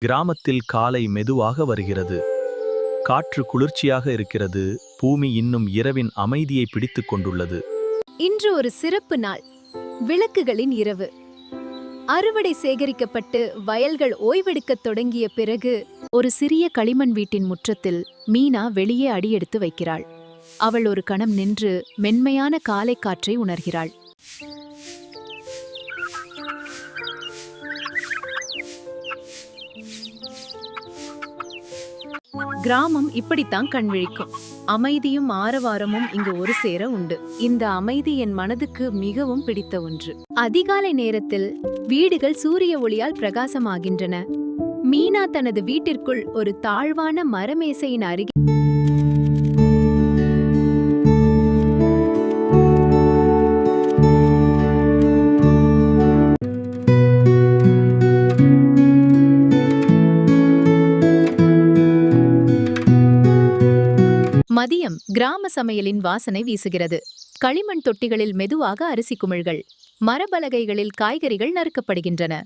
கிராமத்தில் காலை மெதுவாக வருகிறது. காற்று குளிர்ச்சியாக இருக்கிறது. பூமி இன்னும் இரவின் அமைதியை பிடித்துக் கொண்டுள்ளது. இன்று ஒரு சிறப்பு நாள். விளக்குகளின் இரவு. அறுவடை சேகரிக்கப்பட்டு வயல்கள் ஓய்வெடுக்கத் தொடங்கிய பிறகு ஒரு சிறிய களிமண் வீட்டின் முற்றத்தில் மீனா வெளியே அடியெடுத்து வைக்கிறாள். அவள் ஒரு கணம் நின்று மென்மையான காலை காற்றை உணர்கிறாள். கிராமம் இப்படித்தான் கண்விழிக்கும். அமைதியும் ஆரவாரமும் இங்கு ஒரு சேர உண்டு. இந்த அமைதி என் மனதுக்கு மிகவும் பிடித்த ஒன்று. அதிகாலை நேரத்தில் வீடுகள் சூரிய ஒளியால் பிரகாசமாகின்றன. மீனா தனது வீட்டிற்குள் ஒரு தாழ்வான மரமேசையின் அருகே மதியம் கிராம சமையலின் வாசனை வீசுகிறது. களிமண் தொட்டிகளில் மெதுவாக அரிசி குமிழ்கள், மரபலகைகளில் காய்கறிகள் நறுக்கப்படுகின்றன.